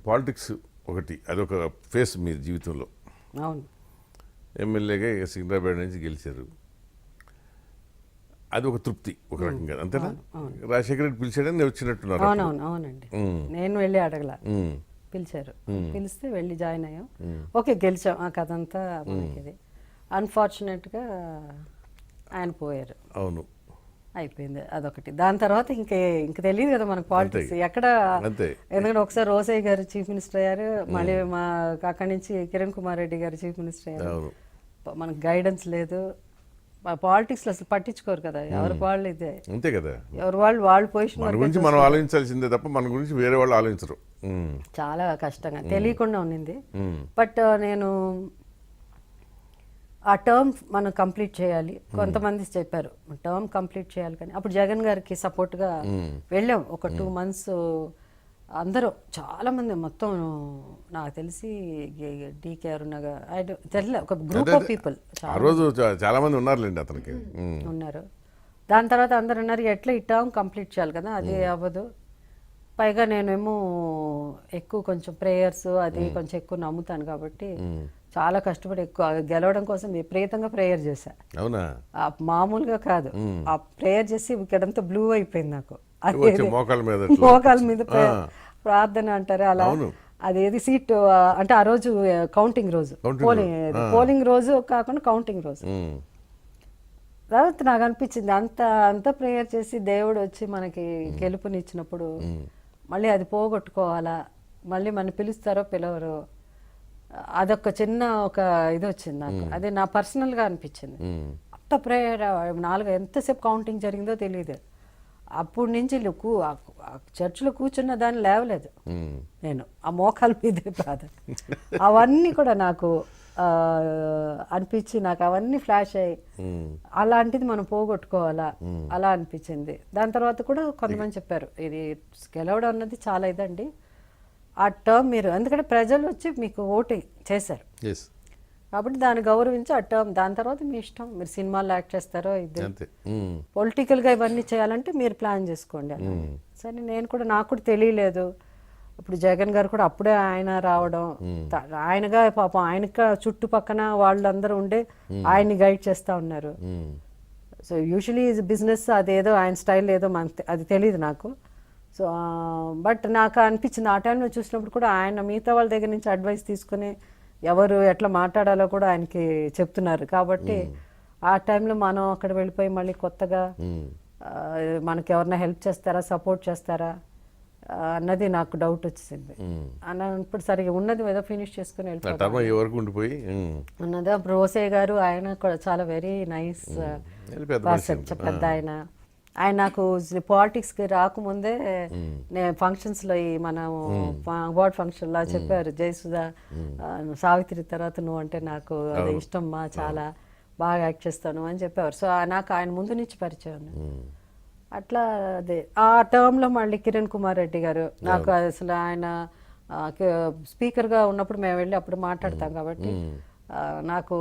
Politics ఒకటి అదొక face మీ జీవితంలో. అవును. ఎమ్మెల్యేగా ఇక సికింద్రాబాద్ నుంచి గెలిచారు, అది ఒక తృప్తి ఒక రకంగా, అంతేనా? రాజశేఖర రెడ్డి పిలిచాడని నేను వచ్చినట్టున్నారు. అవునవును, అవునండి. నేను వెళ్ళి అడగల, పిలిచారు. పిలిస్తే వెళ్ళి జాయిన్ అయ్యాం. ఓకే, గెలిచాం. ఆ కథ అంతా మనకి ఇది. అన్ఫార్చునేట్గా ఆయన పోయారు. అవును, అయిపోయింది అదొకటి. దాని తర్వాత ఇంక తెలియదు కదా మనకు పాలిటిక్స్ ఎక్కడ. ఎందుకంటే ఒకసారి రోసయ్య గారు చీఫ్ మినిస్టర్ అయ్యారు, మళ్ళీ మా అక్కడి నుంచి కిరణ్ కుమార్ రెడ్డి గారు చీఫ్ మినిస్టర్ అయ్యారు. మనకు గైడెన్స్ లేదు. పాలిటిక్స్ అసలు పట్టించుకోరు కదా, ఎవరి వాళ్ళు ఇదే, అంతే కదా, ఎవరు వాళ్ళు పొజిషన్ గురించి మనం ఆలోచించాల్సిందే తప్ప మన గురించి వేరే వాళ్ళు ఆలోచించరు. చాలా కష్టంగా తెలియకుండా ఉన్నింది. బట్ నేను ఆ టర్మ్ మనం కంప్లీట్ చేయాలి. కొంతమంది చెప్పారు టర్మ్ కంప్లీట్ చేయాలి, కానీ అప్పుడు జగన్ గారికి సపోర్ట్గా వెళ్ళాం. ఒక 2 months అందరూ చాలా మంది, మొత్తం నాకు తెలిసి డీకే అరుణగా తెలియదు, ఒక గ్రూప్ ఆఫ్ పీపుల్ చాలా మంది ఉన్నారులేండి అతనికి ఉన్నారు. దాని తర్వాత అందరు అన్నారు ఎట్లా ఈ టర్మ్ కంప్లీట్ చేయాలి కదా, అది అవ్వదు. పైగా నేనేమో ఎక్కువ కొంచెం ప్రేయర్స్ అది కొంచెం ఎక్కువ నమ్ముతాను కాబట్టి చాలా కష్టపడి ఎక్కువ గెలవడం కోసం విపరీతంగా ప్రేయర్ చేశా. అవునా? మామూలుగా కాదు, ఆ ప్రేయర్ చేసి ఇక్కడంతా బ్లూ అయిపోయింది నాకు. మోకాల మీద ప్రార్థన అంటారు అలా. అదేది సీట్ అంటే ఆ రోజు కౌంటింగ్ రోజు, పోలింగ్ రోజు కాకుండా కౌంటింగ్ రోజు. తర్వాత నాకు అనిపించింది అంత ప్రేయర్ చేసి దేవుడు వచ్చి మనకి గెలుపునిచ్చినప్పుడు మళ్ళీ అది పోగొట్టుకోవాలా, మళ్ళీ మన పిలుస్తారో పిలవరో, అదొక చిన్న ఒక ఇది వచ్చింది నాకు. అది నా పర్సనల్గా అనిపించింది. అంత ప్రేయర్ ఎంతసేపు కౌంటింగ్ జరిగిందో తెలియదు. అప్పటి నుంచి చర్చిలో కూర్చున్న దాన్ని లేవలేదు నేను, ఆ మోకాల మీదే ప్రార్థన. అవన్నీ కూడా నాకు అనిపించి, నాకు అవన్నీ ఫ్లాష్ అయ్యి అలాంటిది మనం పోగొట్టుకోవాలా అలా అనిపించింది. దాని తర్వాత కూడా కొంతమంది చెప్పారు ఇది గెలవడం అన్నది చాలా ఇదండి, ఆ టర్మ్ మీరు, ఎందుకంటే ప్రజలు వచ్చి మీకు ఓటింగ్ చేశారు కాబట్టి దాన్ని గౌరవించి ఆ టర్మ్, దాని తర్వాత మీ ఇష్టం, మీరు సినిమాల్లో యాక్ట్ చేస్తారో ఇది పొలిటికల్గా ఇవన్నీ చేయాలంటే మీరు ప్లాన్ చేసుకోండి. సరే, నేను కూడా, నాకు కూడా తెలియలేదు. ఇప్పుడు జగన్ గారు కూడా అప్పుడే ఆయన రావడం, ఆయనగా పాపం ఆయనక చుట్టుపక్కన వాళ్ళందరూ ఉండే ఆయన్ని గైడ్ చేస్తూ ఉన్నారు. సో యూజువలీ బిజినెస్ అదేదో ఆయన స్టైల్ ఏదో మనకు అది తెలియదు నాకు. సో బట్ నాకు అనిపించింది ఆ టైంలో చూసినప్పుడు కూడా ఆయన మిగతా వాళ్ళ దగ్గర నుంచి అడ్వైస్ తీసుకుని ఎవరు ఎట్లా మాట్లాడాలో కూడా ఆయనకి చెప్తున్నారు. కాబట్టి ఆ టైంలో మనం అక్కడ వెళ్ళిపోయి మళ్ళీ కొత్తగా మనకి ఎవరైనా హెల్ప్ చేస్తారా, సపోర్ట్ చేస్తారా అన్నది నాకు డౌట్ వచ్చింది. అన్నప్పుడు సరిగా ఉన్నది ఏదో ఫినిష్ చేసుకుని వెళ్ళిపోయి అన్నది. అప్పుడు రోసయ్య గారు ఆయన కూడా చాలా వెరీ నైస్ పర్సన్, పెద్ద ఆయన. నాకు పాలిటిక్స్కి రాకముందే నేను ఫంక్షన్స్లో ఈ మనం అవార్డ్ ఫంక్షన్లో చెప్పారు, జయసుధా సావిత్రి తర్వాత నువ్వు అంటే నాకు అది ఇష్టం మా, చాలా బాగా యాక్ట్ చేస్తాను అని చెప్పేవారు. సో నాకు ఆయన ముందు నుంచి పరిచయం. అట్లా అదే ఆ టర్మ్లో మళ్ళీ కిరణ్ కుమార్ రెడ్డి గారు, నాకు అసలు ఆయన స్పీకర్గా ఉన్నప్పుడు మేము వెళ్ళి అప్పుడు మాట్లాడతాం కాబట్టి నాకు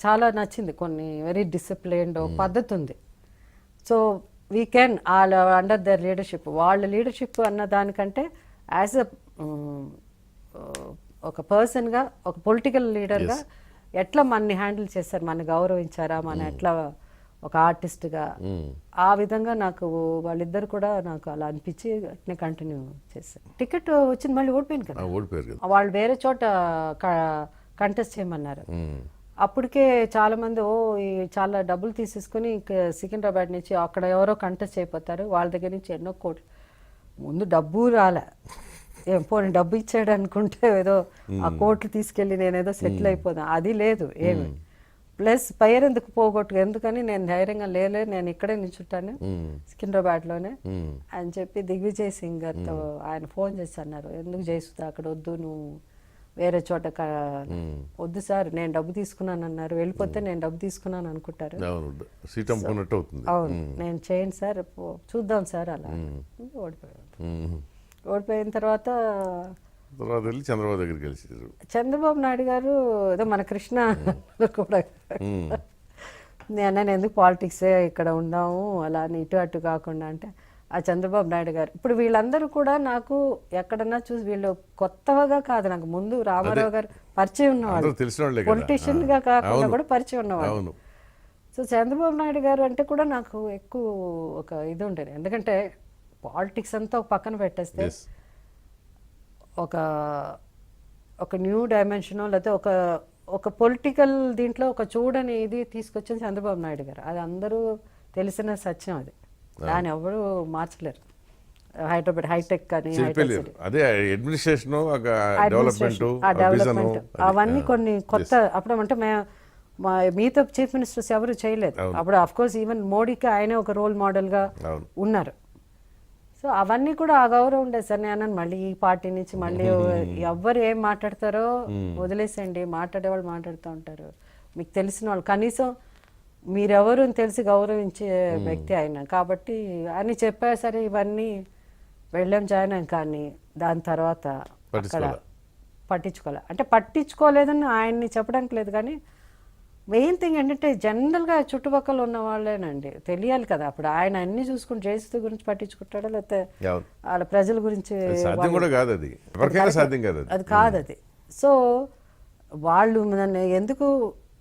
చాలా నచ్చింది. కొన్ని వెరీ డిసిప్లిన్డ్ పద్ధతి ఉంది. So we can under their leadership, వాళ్ళ లీడర్షిప్ అన్న దానికంటే యాజ్ అ ఒక పర్సన్గా, ఒక పొలిటికల్ లీడర్గా ఎట్లా మనని హ్యాండిల్ చేశారు, మనని గౌరవించారా, మన ఎట్లా ఒక ఆర్టిస్ట్గా, ఆ విధంగా నాకు వాళ్ళిద్దరు కూడా నాకు అలా అనిపించి అట్నే కంటిన్యూ చేశాను. టికెట్ వచ్చింది, మళ్ళీ ఓడిపోయింది కదా, వాళ్ళు వేరే చోట కంటెస్ట్ చేయమన్నారు. అప్పటికే చాలా మంది చాలా డబ్బులు తీసేసుకుని సికింద్రాబాద్ నుంచి అక్కడ ఎవరో కంటెస్ట్ అయిపోతారు, వాళ్ళ దగ్గర నుంచి ఎన్నో కోట్లు, ముందు డబ్బు రాలే, పోనీ డబ్బు ఇచ్చాడు అనుకుంటే ఏదో ఆ కోట్లు తీసుకెళ్ళి నేనేదో సెటిల్ అయిపోదాం, అది లేదు ఏమి. ప్లస్ పైర్ ఎందుకు పోగొట్టు, ఎందుకని నేను ధైర్యంగా నేను ఇక్కడే నిల్చుంటాను సికింద్రాబాద్లోనే అని చెప్పి దిగ్విజయ్ సింగ్ గారితో ఆయన ఫోన్ చేసి అన్నారు, ఎందుకు జయసుధా అక్కడ వద్దు, నువ్వు వేరే చోట వద్దు సార్, నేను డబ్బు తీసుకున్నాను అన్నారు, వెళ్ళిపోతే నేను డబ్బు తీసుకున్నాను అనుకుంటారు, అవును నేను చేయను సార్, చూద్దాం సార్ అలా. ఓడిపోయిన తర్వాత చంద్రబాబు దగ్గరికి వెళ్ళారు. చంద్రబాబు నాయుడు గారు ఏదో మన కృష్ణ కూడా నేను ఎందుకు పాలిటిక్సే ఇక్కడ ఉన్నాము అలా ఇటు అటు కాకుండా అంటే, ఆ చంద్రబాబు నాయుడు గారు. ఇప్పుడు వీళ్ళందరూ కూడా నాకు ఎక్కడన్నా చూసి వీళ్ళు కొత్తగా కాదు, నాకు ముందు రామారావు గారు పరిచయం ఉన్నవాళ్ళు, అందరూ తెలిసిన వాళ్ళే కదా. పొలిటీషియన్ గా కాకుండా అవును. కూడా పరిచయం ఉన్నవాళ్ళు. అవును. సో చంద్రబాబు నాయుడు గారు అంటే కూడా నాకు ఎక్కువ ఒక ఇది ఉండేది, ఎందుకంటే పాలిటిక్స్ అంతా ఒక పక్కన పెట్టేస్తే Yes. ఒక ఒక న్యూ డైమెన్షన్ లేకపోతే ఒక పొలిటికల్ దీంట్లో ఒక చూడని ఇది తీసుకొచ్చింది చంద్రబాబు నాయుడు గారు. అది అందరూ తెలిసిన సత్యం, అది దాన్ని ఎవరు మార్చలేరు. హైదరాబాద్ హైటెక్ కానీ చెప్పలేరు. అదే అడ్మినిస్ట్రేషన్, డెవలప్మెంట్, ఆ డెవలప్మెంట్ అవన్నీ కొన్ని కొత్త అప్పుడు అంటే మీతో చీఫ్ మినిస్టర్స్ ఎవరు చేయలేదు అప్పుడు. అఫ్ కోర్స్ ఈవెన్ మోడీకి ఆయనే ఒక రోల్ మోడల్ గా ఉన్నారు. సో అవన్నీ కూడా ఆ గౌరవం ఉండేది సార్. నేను అన్నాను మళ్ళీ ఈ పార్టీ నుంచి మళ్ళీ ఎవ్వరు ఏం మాట్లాడతారో వదిలేసేయండి, మాట్లాడేవాళ్ళు మాట్లాడుతూ ఉంటారు, మీకు తెలిసిన వాళ్ళు కనీసం మీరెవరు అని తెలిసి గౌరవించే వ్యక్తి ఆయన కాబట్టి అని చెప్పారు. సరే ఇవన్నీ వెళ్ళాం, జాయిన్ అయ్యాం, కానీ దాని తర్వాత అక్కడ పట్టించుకోలే. అంటే పట్టించుకోలేదని ఆయన్ని చెప్పడానికి లేదు, కానీ మెయిన్ థింగ్ ఏంటంటే జనరల్గా చుట్టుపక్కల ఉన్న వాళ్ళేనండి తెలియాలి కదా. అప్పుడు ఆయన అన్ని చూసుకుని జయసుధ గురించి పట్టించుకుంటాడా లేకపోతే వాళ్ళ ప్రజల గురించి సాధ్యం కూడా కాదు, అది ఎవరికైనా సాధ్యం కాదు, అది కాదు అది. సో వాళ్ళు నన్ను ఎందుకు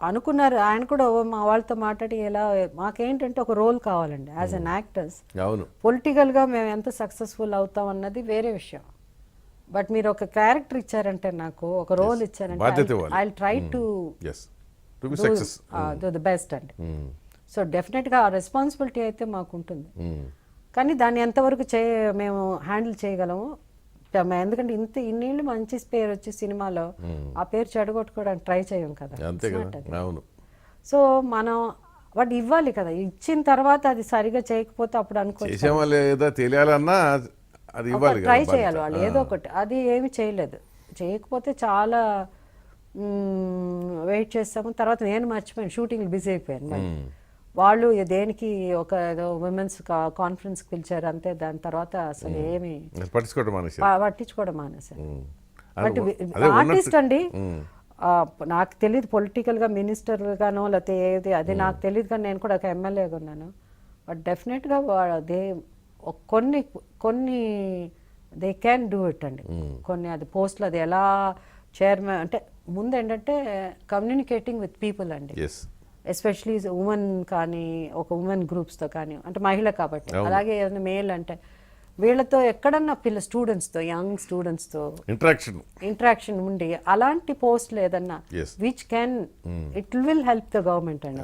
అనుకున్నారు, ఆయన కూడా మా వాళ్ళతో మాట్లాడి ఎలా మాకేంటంటే ఒక రోల్ కావాలండి యాజ్ అన్ యాక్టర్స్. అవును, పొలిటికల్గా మేము ఎంత సక్సెస్ఫుల్ అవుతాం అన్నది వేరే విషయం, బట్ మీరు ఒక క్యారెక్టర్ ఇచ్చారంటే, నాకు ఒక రోల్ ఇచ్చారంటే I try to do the best అండి. సో డెఫినెట్గా ఆ రెస్పాన్సిబిలిటీ అయితే మాకు ఉంటుంది, కానీ దాన్ని ఎంతవరకు మేము హ్యాండిల్ చేయగలము. ఎందుకంటే ఇన్నేళ్ళు మంచి పేరు వచ్చి సినిమాలో ఆ పేరు చెడగొట్టుకోవడానికి ట్రై చేయం కదా. సో మనం వాటి ఇవ్వాలి కదా, ఇచ్చిన తర్వాత అది సరిగా చేయకపోతే అప్పుడు అనుకోవచ్చు ట్రై చేయాలి వాళ్ళు ఏదో ఒకటి. అది ఏమి చేయలేదు, చేయకపోతే చాలా వెయిట్ చేస్తాము. తర్వాత నేను మర్చిపోయాను, షూటింగ్ బిజీ అయిపోయాను. వాళ్ళు దేనికి ఒక ఏదో విమెన్స్ కాన్ఫరెన్స్ పిలిచారు అంతే, దాని తర్వాత అసలు ఏమి పట్టించుకోవడం మానేశారు. బట్ ఆర్టిస్ట్ అండి, నాకు తెలియదు పొలిటికల్గా మినిస్టర్గానో లేకపోతే ఏది అది నాకు తెలియదు, కానీ నేను కూడా ఒక ఎమ్మెల్యేగా ఉన్నాను. బట్ డెఫినెట్గా కొన్ని దే క్యాన్ డూ ఇట్ అండి. కొన్ని అది పోస్టులు అది ఎలా చైర్మన్ అంటే ముందు ఏంటంటే కమ్యూనికేటింగ్ విత్ పీపుల్ అండి, ఎస్పెషలీ ఉమెన్ కానీ ఒక ఉమెన్ గ్రూప్స్తో కానీ, అంటే మహిళ కాబట్టి. అలాగే ఏదైనా మేల్ అంటే వీళ్ళతో ఎక్కడన్నా స్టూడెంట్స్తో యంగ్ స్టూడెంట్స్తో ఇంటరాక్షన్ ఉండి అలాంటి పోస్టులు ఏదన్నా which can it will help the government అండి.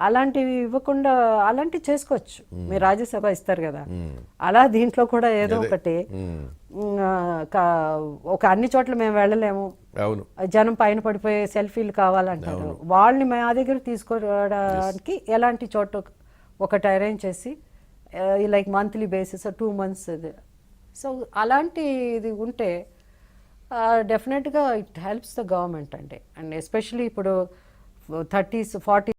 అలాంటివి ఇవ్వకుండా అలాంటివి చేసుకోవచ్చు. మీరు రాజ్యసభ ఇస్తారు కదా, అలా దీంట్లో కూడా ఏదో ఒకటి ఒక అన్ని చోట్ల మేము వెళ్ళలేము, జనం పైన పడిపోయే సెల్ఫీలు కావాలంటారు, వాళ్ళని మా దగ్గర తీసుకోవడానికి ఎలాంటి చోట ఒకటి అరేంజ్ చేసి like monthly basis 2 months. So అలాంటి ఇది ఉంటే డెఫినెట్గా ఇట్ హెల్ప్స్ ద గవర్నమెంట్ అండి. అండ్ ఎస్పెషలీ ఇప్పుడు 30s 40s